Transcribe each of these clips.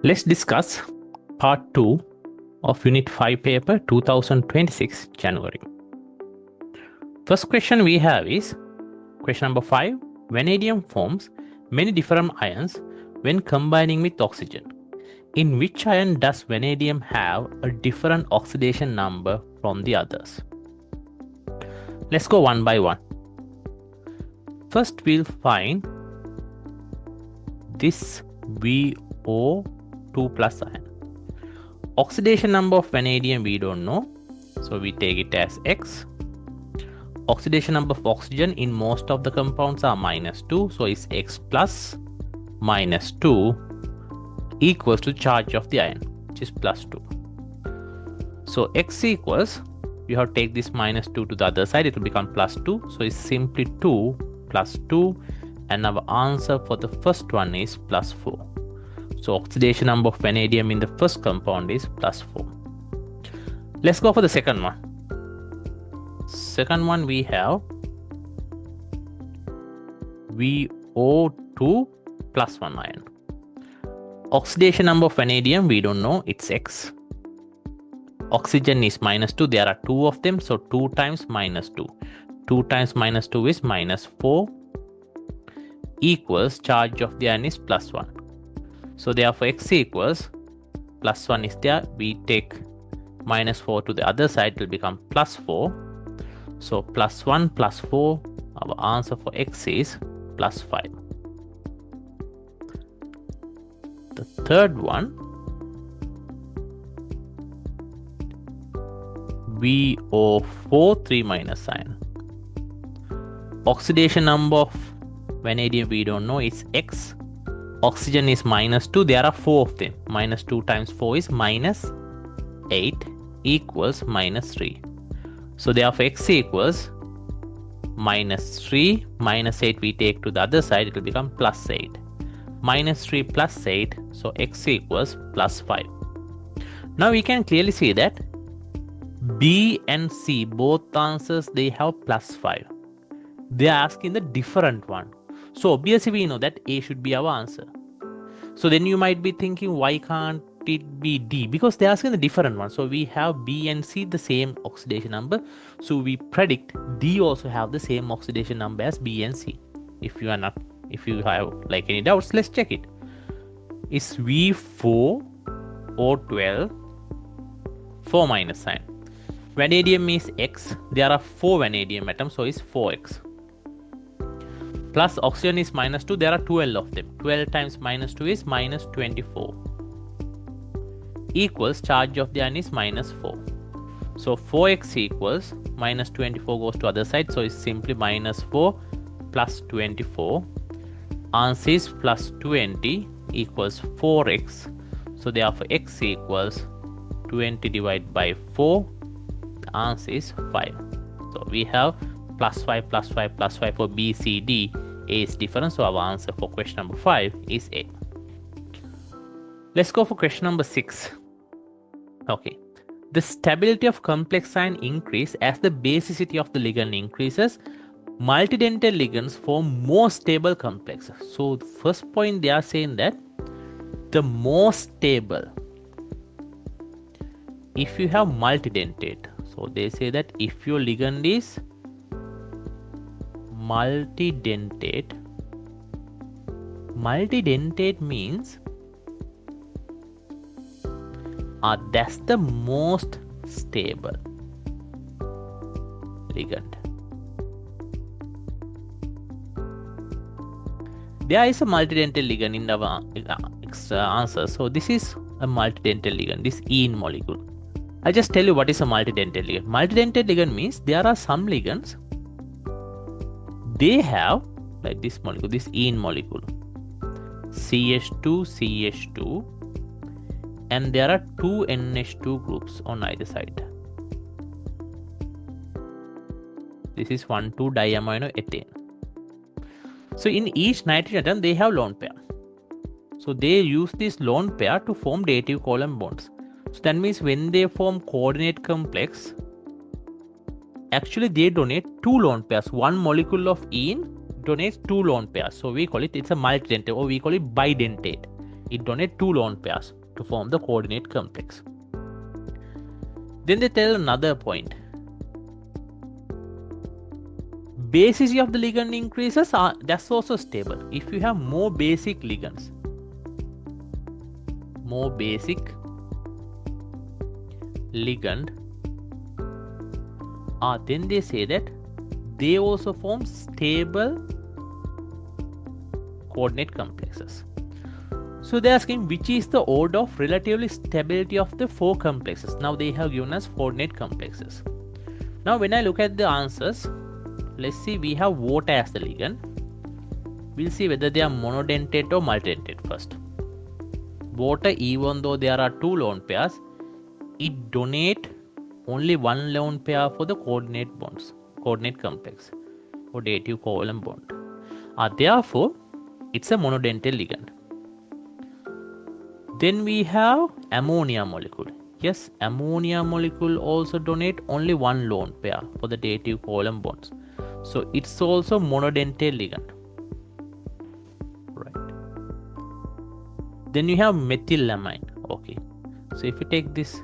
Let's discuss part 2 of Unit 5 paper 2026 January. First question we have is question number 5. Vanadium forms many different ions when combining with oxygen. In which ion does vanadium have a different oxidation number from the others? Let's go one by one. First we'll find this VO2 plus ion. Oxidation number of vanadium we don't know, so we take it as X. Oxidation number of oxygen in most of the compounds are -2, so it's X plus -2 equals to charge of the ion, which is +2. So X equals, you have to take this -2 to the other side, it will become +2, so it's simply 2 plus 2, and our answer for the first one is +4. So oxidation number of vanadium in the first compound is +4. Let's go for the second one. Second one we have VO2 plus 1 ion. Oxidation number of vanadium we don't know, it's X. Oxygen is -2, there are 2 of them, so 2 times -2. 2 times -2 is -4 equals charge of the ion is +1. So therefore X equals +1 is there, we take -4 to the other side, it will become +4. So +1 plus 4, our answer for X is +5. The third one, VO4 3- ion. Oxidation number of vanadium we don't know, it's X. Oxygen is -2, there are 4 of them. -2 times 4 is -8 equals -3. So therefore X equals -3 -8 we take to the other side, it will become +8. -3 plus 8, so X equals +5. Now we can clearly see that B and C, both answers, they have +5. They are asking the different one. So obviously we know that A should be our answer. So then you might be thinking, why can't it be D? Because they are asking the different one. So we have B and C the same oxidation number. So we predict D also have the same oxidation number as B and C. If you have like any doubts, let's check it. It's V4O12 4- sign. Vanadium is X. There are 4 vanadium atoms, so it's 4X. Plus oxygen is -2, there are 12 of them. 12 times -2 is -24 equals charge of the ion is -4. So 4X equals -24 goes to other side, so it's simply -4 plus 24. Answer is +20 equals 4X. So therefore X equals 20 divided by 4. The answer is 5. So we have +5 +5 +5 for B, C, D. A is different, so our answer for question number 5 is A. Let's go for question number 6. Okay. The stability of complex ion increase as the basicity of the ligand increases. Multidentate ligands form more stable complexes. So the first point they are saying that the more stable, if you have multidentate, so they say that if your ligand is multidentate means that's the most stable ligand. There is a multidentate ligand in our answer, so this is a multidentate ligand, this ene molecule. I'll just tell you what is a multidentate ligand. Multidentate ligand means there are some ligands, they have like this molecule, this ene molecule, CH2, and there are 2 NH2 groups on either side. This is 1,2 diamino ethane. So in each nitrogen atom they have lone pair. So they use this lone pair to form dative covalent bonds. So that means when they form coordinate complex, actually they donate 2 lone pairs. One molecule of ene donates 2 lone pairs. So we call it, it's a multidentate, or we call it bidentate. it donates 2 lone pairs to form the coordinate complex. Then they tell another point. Basicity of the ligand increases, that's also stable. If you have more basic ligands, more basic ligand, then they say that they also form stable coordinate complexes. So they are asking which is the order of relatively stability of the 4 complexes. Now they have given us coordinate complexes. Now when I look at the answers, let's see, we have water as the ligand. We'll see whether they are monodentate or multidentate first. Water, even though there are 2 lone pairs, it donates only 1 lone pair for the coordinate bonds, coordinate complex or dative covalent bond. Therefore, it's a monodentate ligand. Then we have ammonia molecule. Yes, ammonia molecule also donate only 1 lone pair for the dative covalent bonds. So it's also monodentate ligand. Right. Then you have methylamine. Okay. So if you take this,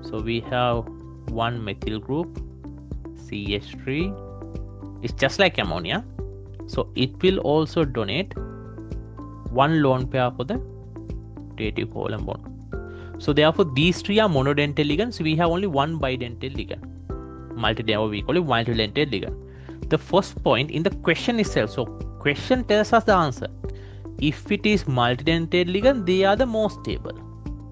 so we have 1 methyl group, CH3. It's just like ammonia. So it will also donate 1 lone pair for the dative covalent bond. So therefore these 3 are monodentate ligands. We have only 1 bidentate ligand. We call it multidentate ligand. The first point in the question itself. So question tells us the answer. If it is multidentate ligand, they are the most stable.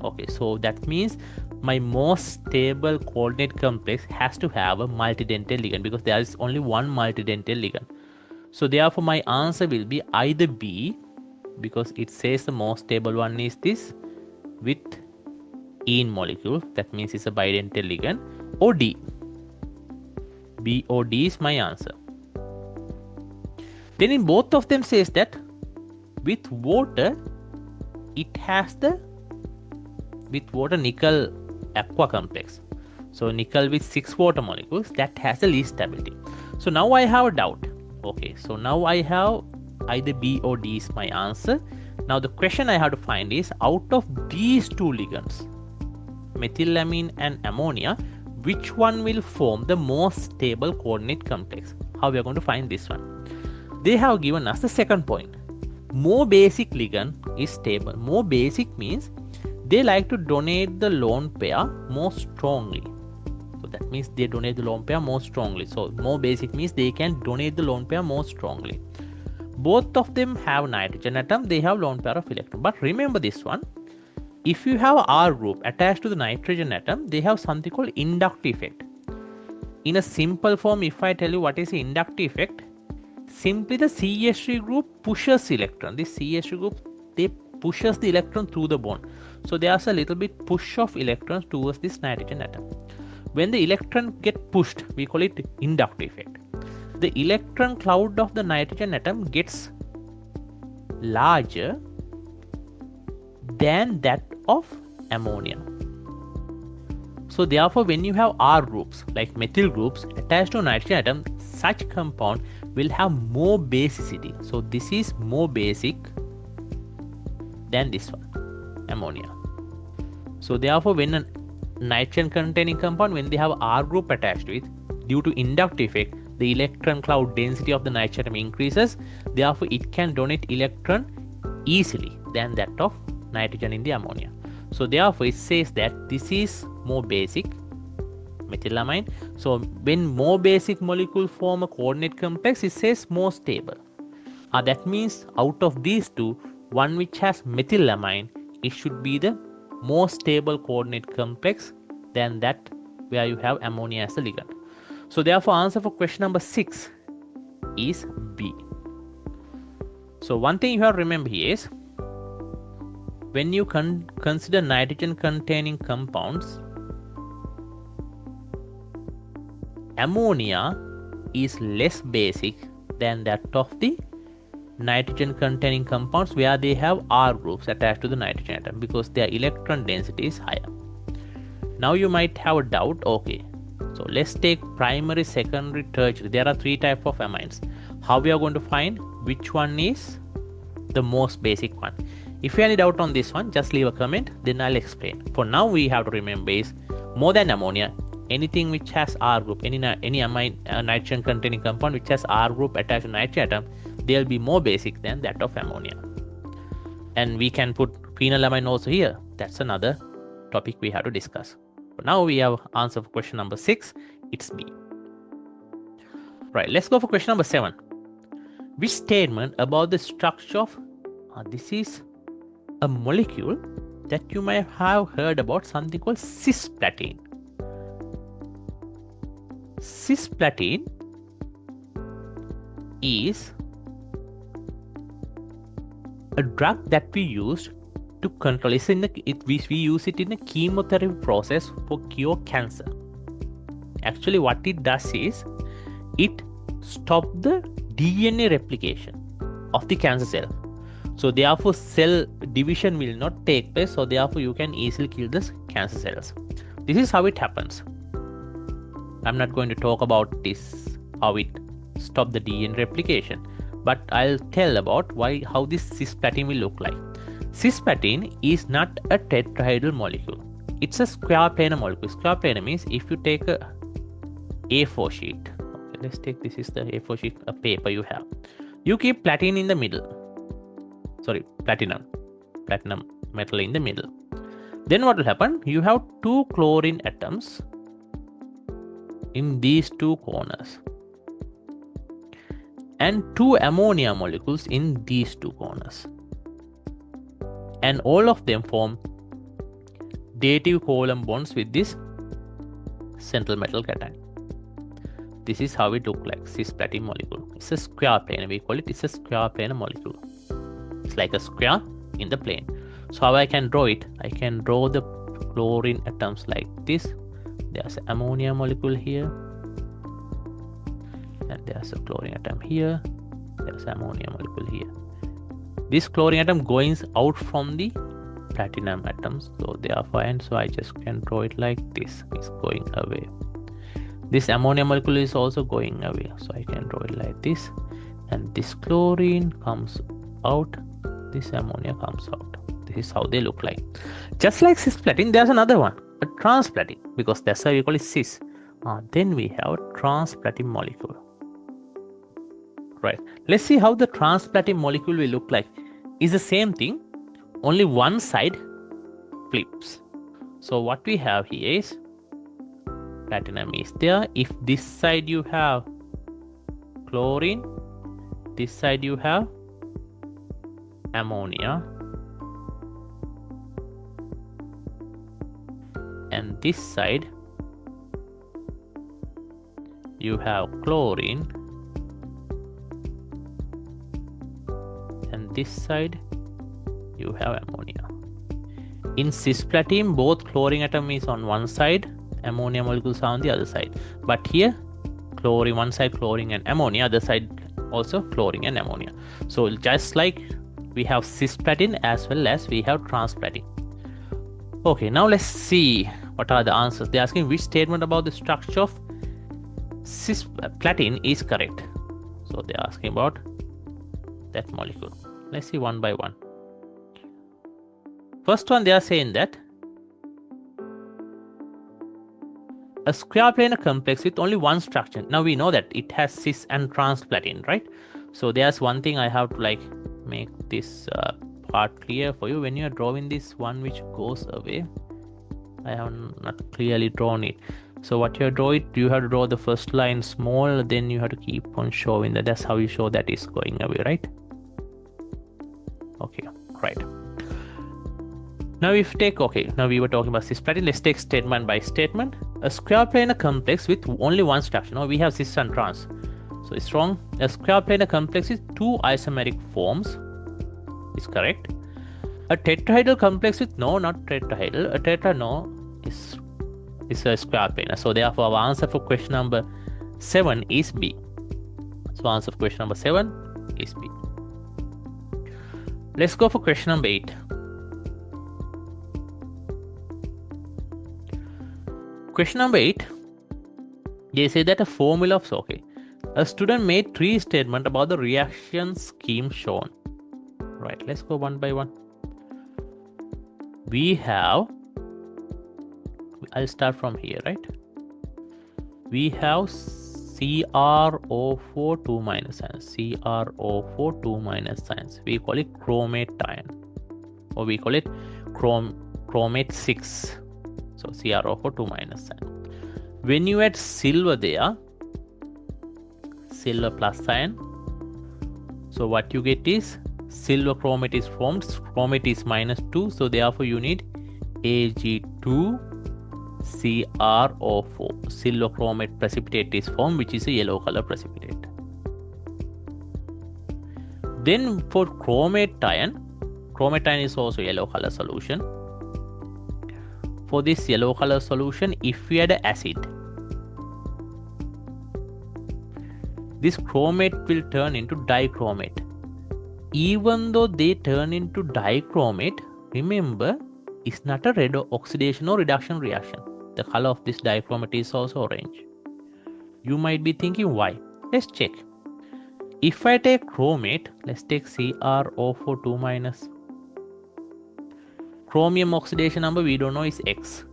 Okay, so that means my most stable coordinate complex has to have a multidentate ligand because there is only 1 multidentate ligand. So therefore my answer will be either B, because it says the most stable one is this with ene molecule, that means it's a bidentate ligand, or D. B or D is my answer. Then in both of them says that with water it has the nickel aqua complex. So nickel with 6 water molecules, that has the least stability. So now I have a doubt. Okay, so now I have either B or D is my answer. Now the question I have to find is, out of these 2 ligands, methylamine and ammonia, which one will form the most stable coordinate complex? How we are going to find this one? They have given us the second point. More basic ligand is stable. More basic means they like to donate the lone pair more strongly. So that means they donate the lone pair more strongly. So more basic means they can donate the lone pair more strongly. Both of them have nitrogen atom, they have lone pair of electron. But remember this one, if you have R group attached to the nitrogen atom, they have something called inductive effect. In a simple form, if I tell you what is the inductive effect, simply the CH3 group pushes electron. This CH3 group, they pushes the electron through the bond. So there's a little bit push of electrons towards this nitrogen atom. When the electron get pushed, we call it inductive effect. The electron cloud of the nitrogen atom gets larger than that of ammonia. So therefore when you have R groups like methyl groups attached to a nitrogen atom, such compound will have more basicity. So this is more basic than this one, ammonia. So therefore when a nitrogen containing compound, when they have R group attached to it, due to inductive effect, the electron cloud density of the nitrogen atom increases. Therefore it can donate electron easily than that of nitrogen in the ammonia. So therefore it says that this is more basic, methylamine. So when more basic molecule form a coordinate complex, it says more stable. That means out of these 2, one which has methylamine, it should be the more stable coordinate complex than that where you have ammonia as a ligand. So therefore answer for question number 6 is B. So one thing you have to remember here is, when you consider nitrogen containing compounds, ammonia is less basic than that of the nitrogen containing compounds where they have R groups attached to the nitrogen atom, because their electron density is higher. Now you might have a doubt. Okay, so let's take primary, secondary, tertiary. There are 3 types of amines. How we are going to find which one is the most basic one? If you have any doubt on this one, just leave a comment, then I'll explain. For now, we have to remember is more than ammonia, anything which has R group, any amine nitrogen containing compound which has R group attached to nitrogen atom, they'll be more basic than that of ammonia. And we can put phenylamine also here. That's another topic we have to discuss. But now we have answer for question number 6. It's B. Right, let's go for question number 7. Which statement about the structure of this is a molecule that you might have heard about, something called cisplatin. Cisplatin is a drug that we use to control. We use it in a chemotherapy process for cure cancer. Actually, what it does is it stops the DNA replication of the cancer cell. So therefore, cell division will not take place. So therefore, you can easily kill the cancer cells. This is how it happens. I'm not going to talk about this, how it stops the DNA replication, but I'll tell about how this cisplatin will look like. Cisplatin is not a tetrahedral molecule. It's a square planar molecule. Square planar means if you take a A4 sheet. Okay, let's take this is the A4 sheet, a paper you have. You keep platinum in the middle. Sorry, platinum metal in the middle. Then what will happen? You have 2 chlorine atoms in these 2 corners and 2 ammonia molecules in these 2 corners, and all of them form dative covalent bonds with this central metal cation. This is how it looks like, cisplatin molecule. It's a square plane, we call it. It's a square planar molecule. It's like a square in the plane. So how I can draw it? I can draw the chlorine atoms like this. There's an ammonia molecule here, and there's a chlorine atom here. There's an ammonia molecule here. This chlorine atom goes out from the platinum atoms, so therefore, and so I just can draw it like this. It's going away. This ammonia molecule is also going away, so I can draw it like this, and this chlorine comes out, this ammonia comes out. This is how they look like. Just like cisplatin, there's another one, a transplatin, because that's why we call it cis. Then we have a transplatin molecule. Right, let's see how the transplatin molecule will look like. It's the same thing, only one side flips. So what we have here is platinum is there. If this side you have chlorine, this side you have ammonia, and this side you have chlorine, and this side you have ammonia. In cisplatin, both chlorine atom is on one side, ammonia molecules are on the other side. But here, chlorine, one side chlorine and ammonia, other side also chlorine and ammonia. So just like we have cisplatin as well as we have transplatin. Okay, now let's see what are the answers. They're asking which statement about the structure of cisplatin is correct. So they're asking about that molecule. Let's see one by one. First one, they are saying that a square planar complex with only one structure. Now we know that it has cis and transplatin, right? So there's one thing I have to like make this part clear for you. When you are drawing this one which goes away, I have not clearly drawn it. So what you draw it, you have to draw the first line small, then you have to keep on showing that. That's how you show that is going away, right? Okay, right. Now if you take, okay, now we were talking about cisplatin. Let's take statement by statement. A square planar complex with only one structure. Now we have cis and trans. So it's wrong. A square planar complex with 2 isomeric forms is correct. A tetrahedral complex with no, not tetrahedral. A tetra no is a square planar. So therefore our answer for question number 7 is B. So answer for question number 7 is B. Let's go for question number 8. Question number 8, they say that a formula of, okay, A student made 3 statements about the reaction scheme shown. Right, let's go one by one. We have, I'll start from here, right? We have CrO4 2 minus ion, CrO4 2 minus ions. We call it chromate ion, or we call it chromate 6. So CrO4 2 minus ion. When you add silver there, silver plus ion, so what you get is silver chromate is formed, chromate is -2, so therefore you need Ag2 CrO4, silver chromate precipitate is formed, which is a yellow color precipitate. Then for chromate ion is also yellow color solution. For this yellow color solution, if we add an acid, this chromate will turn into dichromate. Even though they turn into dichromate, remember, it's not a red oxidation or reduction reaction. The color of this dichromate is also orange. You might be thinking why. Let's check. If I take chromate, let's take CrO4 2 minus. Chromium oxidation number we don't know is X.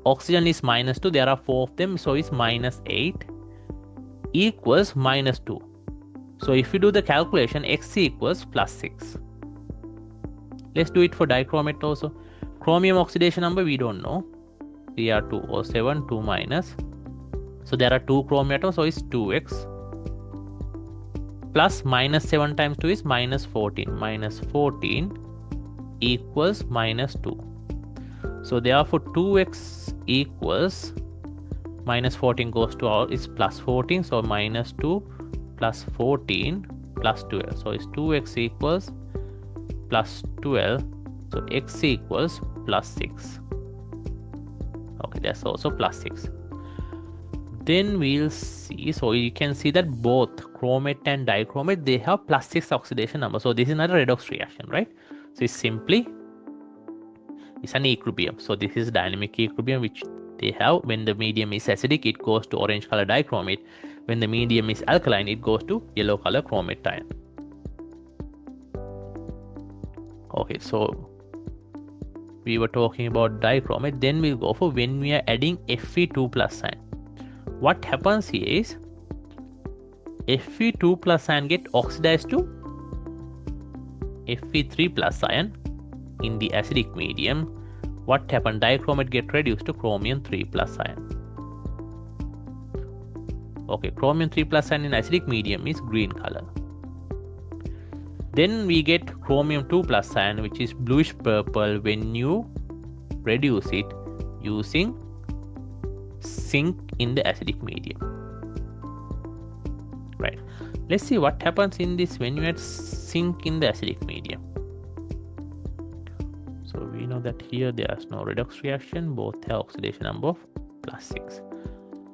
Oxygen is -2, there are 4 of them, so it's -8 equals -2. So if you do the calculation, X equals +6. Let's do it for dichromate also. Chromium oxidation number we don't know. Cr2O7 2 minus. So there are 2 chromium atoms, so it's 2x. Plus -7 times 2 is -14. -14 equals -2. So therefore 2x equals -14 goes to all is +14. So -2 plus 14 plus 12. So it's 2x equals +12. So x equals +6. Okay, that's also +6. Then we'll see, so you can see that both chromate and dichromate, they have +6 oxidation number. So this is not a redox reaction, right? So it's simply, it's an equilibrium. So this is dynamic equilibrium which they have. When the medium is acidic, it goes to orange color dichromate. When the medium is alkaline, it goes to yellow color chromate ion. Okay, so we were talking about dichromate. Then we'll go for when we are adding Fe2 plus ion. What happens here is Fe2 plus ion get oxidized to Fe3 plus ion in the acidic medium. What happened? Dichromate get reduced to chromium 3 plus ion. Okay, chromium 3 plus ion in acidic medium is green color. Then we get chromium 2 plus ion, which is bluish purple when you reduce it using zinc in the acidic medium. Right. Let's see what happens in this when you add zinc in the acidic medium. So we know that here there's no redox reaction, both have oxidation number of +6.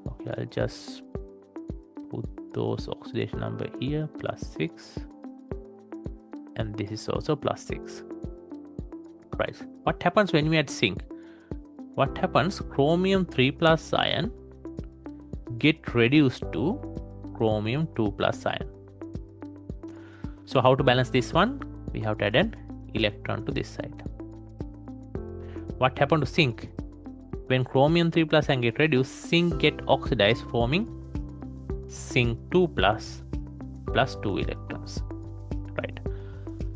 Okay, I'll just put those oxidation number here, +6, and this is also +6. Right. What happens when we add zinc? What happens? Chromium 3 plus ion get reduced to chromium 2 plus ion. So how to balance this one? We have to add an electron to this side. What happened to zinc? When chromium 3 plus ion get reduced, zinc get oxidized, forming zinc 2 plus 2 electrons. Right.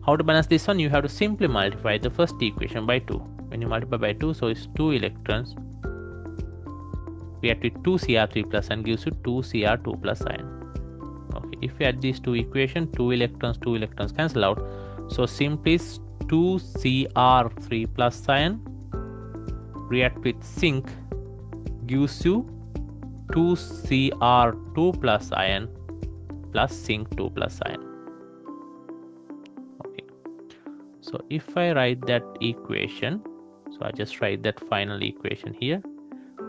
How to balance this one? You have to simply multiply the first equation by 2. When you multiply by 2, so it's 2 electrons. We add with 2 Cr3 plus and gives you 2 Cr2 plus ion. Okay, if we add these two equations, 2 electrons cancel out. So simply 2 Cr3 plus ion react with zinc gives you 2 Cr2 plus ion plus zinc 2 plus ion. Okay, so if I write that equation, so I just write that final equation here.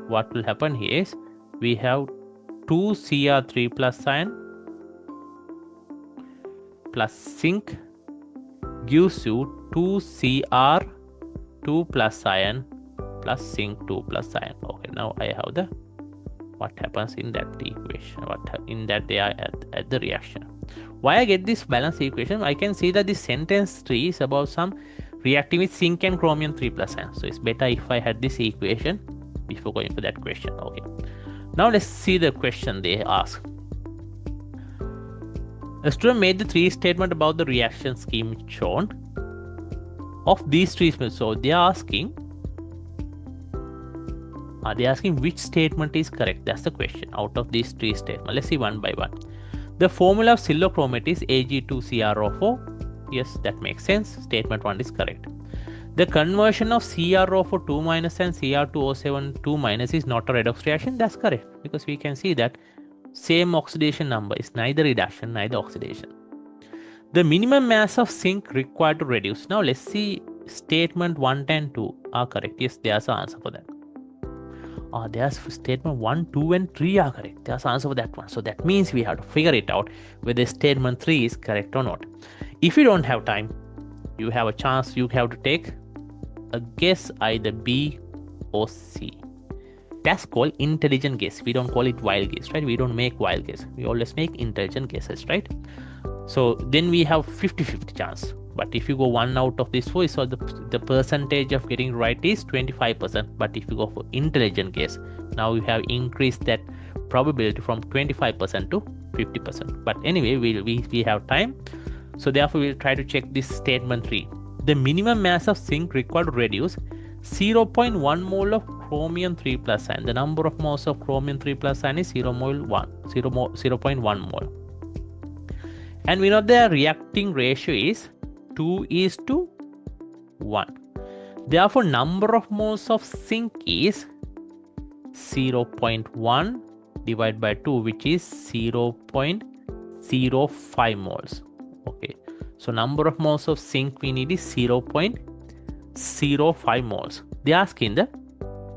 What will happen here is we have 2 Cr3 plus ion plus zinc gives you 2 Cr2 plus ion plus zinc 2 plus ion. Okay, now I have the what happens in that equation, in that they are at the reaction. Why I get this balance equation? I can see that this sentence 3 is about some reacting with zinc and chromium 3 plus ion. So it's better if I had this equation before going for that question. Okay. Now let's see the question they ask. A student made the 3 statement about the reaction scheme shown. Of these 3 statements, so they are asking which statement is correct. That's the question. Out of these 3 statements, let's see one by one. The formula of silichromate is Ag2CrO4. Yes, that makes sense. Statement 1 is correct. The conversion of CrO4 2- and Cr2O7 2- is not a redox reaction. That's correct, because we can see that same oxidation number is neither reduction, neither oxidation. The minimum mass of zinc required to reduce. Now let's see statement 1 and 2 are correct. Yes, there's an answer for that. There's statement 1, 2 and 3 are correct. There's an answer for that one. So that means we have to figure it out whether statement 3 is correct or not. If you don't have time, you have a chance, you have to take a guess, either B or C. That's called intelligent guess. We don't call it wild guess, right? We don't make wild guess. We always make intelligent guesses, right? So then we have 50-50 chance. But if you go 1 out of this 4, so the percentage of getting right is 25%. But if you go for intelligent guess, now you have increased that probability from 25% to 50%. But anyway, we have time. So therefore, we'll try to check this statement 3. The minimum mass of zinc required to reduce 0.1 mole of chromium 3 plus ion. The number of moles of chromium 3 plus ion is 0.1 mole. And we know the reacting ratio is 2:1. Therefore, number of moles of zinc is 0.1 divided by 2, which is 0.05 moles. Okay. So number of moles of zinc we need is 0.05 moles. They are asking the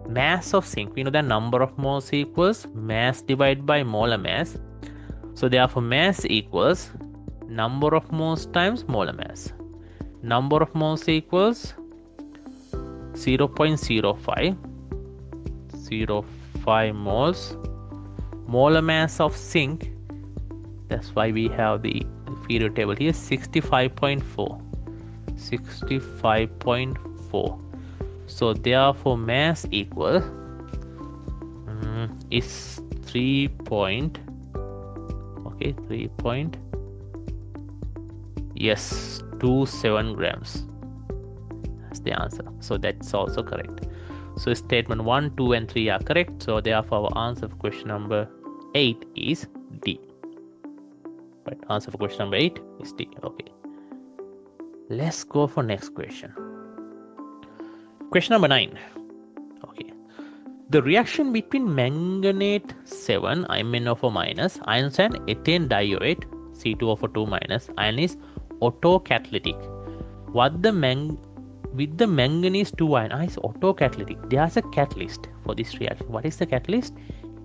mass of zinc. We know that number of moles equals mass divided by molar mass. So therefore, mass equals number of moles times molar mass. Number of moles equals 0.05 moles. Molar mass of zinc, that's why we have the period table here, 65.4. So therefore mass equal is 27 grams. That's the answer. So that's also correct. So statement 1, 2 and 3 are correct. So therefore our answer for question number 8 is D. Right, answer for question number 8 is D. Okay. Let's go for next question. Question number 9. Okay. The reaction between manganate 7 MnO4- ions and ethane diorate C2O4 2- ion is autocatalytic. With the manganese 2 ion is autocatalytic. There's a catalyst for this reaction. What is the catalyst?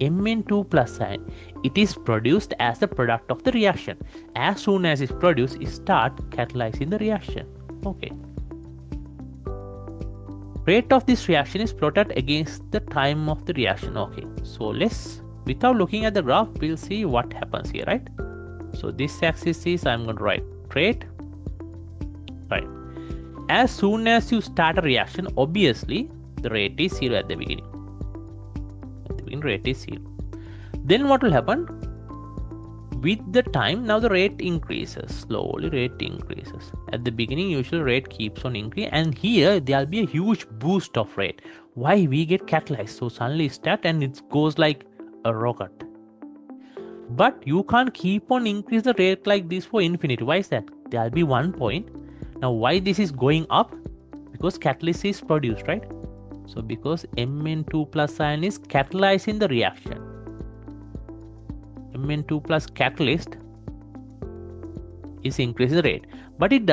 Mn2 plus ion. It is produced as a product of the reaction. As soon as it's produced, it starts catalyzing the reaction. Okay. Rate of this reaction is plotted against the time of the reaction. Okay. So let's, without looking at the graph, we'll see what happens here, right? So this axis is, I'm going to write rate. Right. As soon as you start a reaction, obviously the rate is 0 at the beginning. At the beginning, rate is 0. Then what will happen? With the time, now the rate increases. Slowly rate increases. At the beginning, usually rate keeps on increasing, and here there'll be a huge boost of rate. Why? We get catalyzed. So suddenly it starts and it goes like a rocket. But you can't keep on increase the rate like this for infinity. Why is that? There'll be one point. Now why this is going up? Because catalyst is produced, right? So because Mn2 plus ion is catalyzing the reaction. Mn2 plus catalyst is increasing the rate. But it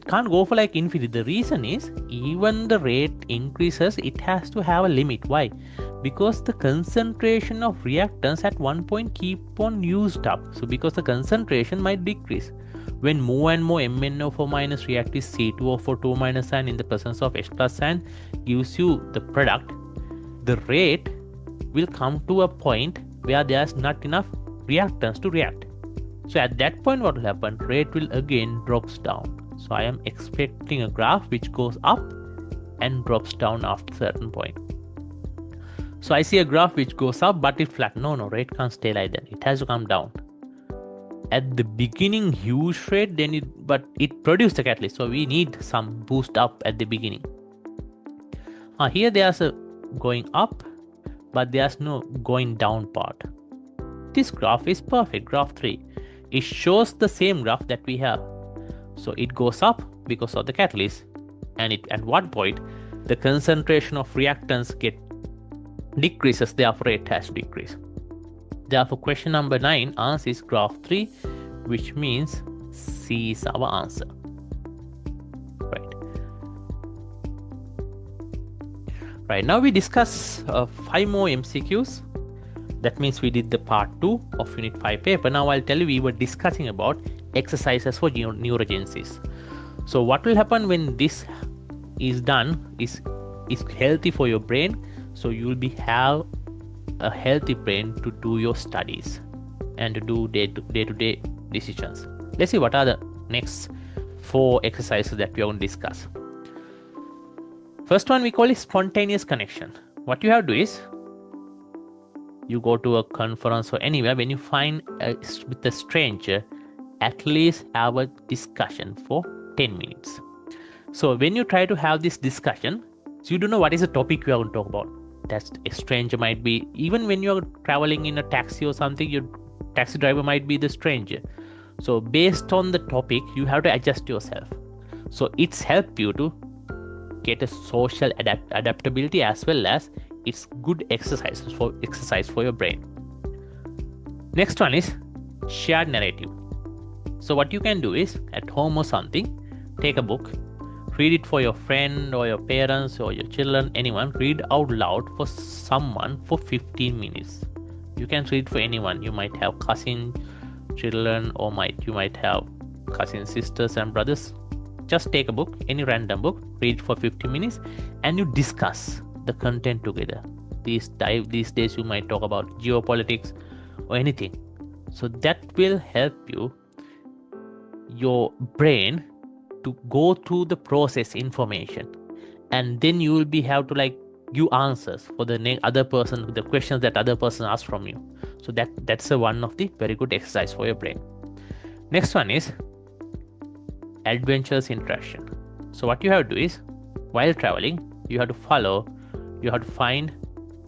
can't go for like infinity. The reason is, even the rate increases, it has to have a limit. Why? Because the concentration of reactants at one point keep on used up. So because the concentration might decrease. When more and more MnO4- react with C2O4 ion in the presence of H plus ion gives you the product, the rate will come to a point where there's not enough reactants to react. So at that point, what will happen? Rate will again drops down. So I am expecting a graph which goes up and drops down after a certain point. So I see a graph which goes up but it flat. No, rate can't stay like that. It has to come down. At the beginning, huge rate, but it produced a catalyst. So we need some boost up at the beginning. Here there's a going up, but there's no going down part. This graph is perfect, graph 3. It shows the same graph that we have. So it goes up because of the catalyst, and at one point the concentration of reactants decreases, therefore it has to decrease. Therefore question number 9 answer is graph 3, which means C is our answer. Right, now we discuss 5 more MCQs. That means we did the part 2 of unit 5 paper. Now I'll tell you, we were discussing about exercises for neurogenesis. So what will happen when this is done is healthy for your brain. So you will have a healthy brain to do your studies and to do day-to-day decisions. Let's see what are the next 4 exercises that we are going to discuss. First one we call it spontaneous connection. What you have to do is, you go to a conference or anywhere, when you find with a stranger, at least have a discussion for 10 minutes. So when you try to have this discussion, so you don't know what is the topic you are going to talk about. That a stranger might be, even when you are traveling in a taxi or something, your taxi driver might be the stranger. So based on the topic, you have to adjust yourself. So it's helped you to get a social adaptability, as well as it's good exercise for your brain. Next one is shared narrative. So what you can do is, at home or something, take a book, read it for your friend or your parents or your children, anyone. Read out loud for someone for 15 minutes. You can read for anyone. You might have cousin children, or you might have cousin sisters and brothers. Just take a book, any random book, read for 50 minutes, and you discuss the content together. These days you might talk about geopolitics or anything. So that will help your brain to go through the process information, and then you will have to give answers for the other person, the questions that other person asks from you. So that's one of the very good exercise for your brain. Next one is adventurous interaction. So what you have to do is, while traveling, you have to find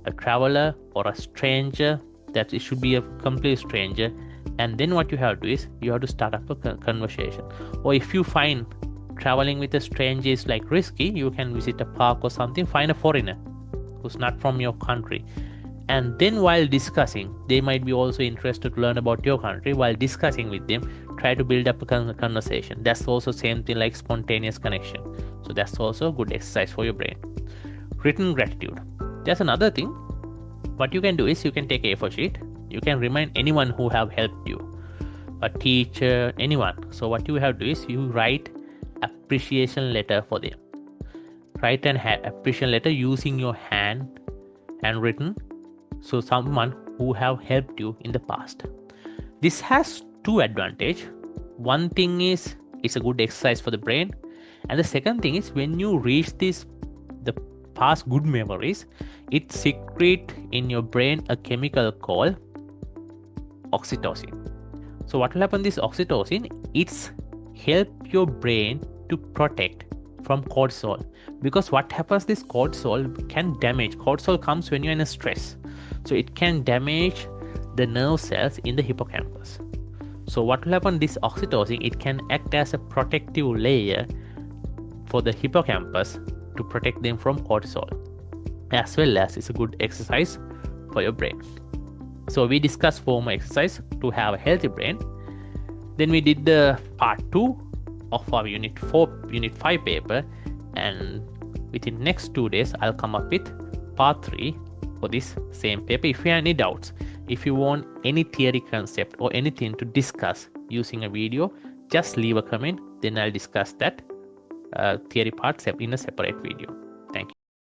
a traveler or a stranger, that it should be a complete stranger, and then what you have to do is, you have to start up a conversation. Or if you find traveling with a stranger is risky, you can visit a park or something, find a foreigner who's not from your country, and then while discussing, they might be also interested to learn about your country. While discussing with them, try to build up a conversation. That's also same thing like spontaneous connection. So that's also a good exercise for your brain. Written gratitude. That's another thing. What you can do is, you can take a A4 sheet. You can remind anyone who have helped you, a teacher, anyone. So what you have to do is, you write appreciation letter for them. Write an appreciation letter using your handwritten. So someone who have helped you in the past. This has 2 advantages. One thing is, it's a good exercise for the brain, and the second thing is, when you reach the past good memories, it secrete in your brain a chemical called oxytocin. So what will happen? This oxytocin, it's help your brain to protect from cortisol, because what happens, this cortisol can damage. Cortisol comes when you're in a stress, so it can damage the nerve cells in the hippocampus. So what will happen, this oxytocin, it can act as a protective layer for the hippocampus to protect them from cortisol, as well as it's a good exercise for your brain. So we discussed 4 more exercise to have a healthy brain. Then we did the part 2 of our unit 5 paper, and within next 2 days I'll come up with part 3 for this same paper. If you have any doubts, if you want any theory concept or anything to discuss using a video, just leave a comment, then I'll discuss that theory part in a separate video.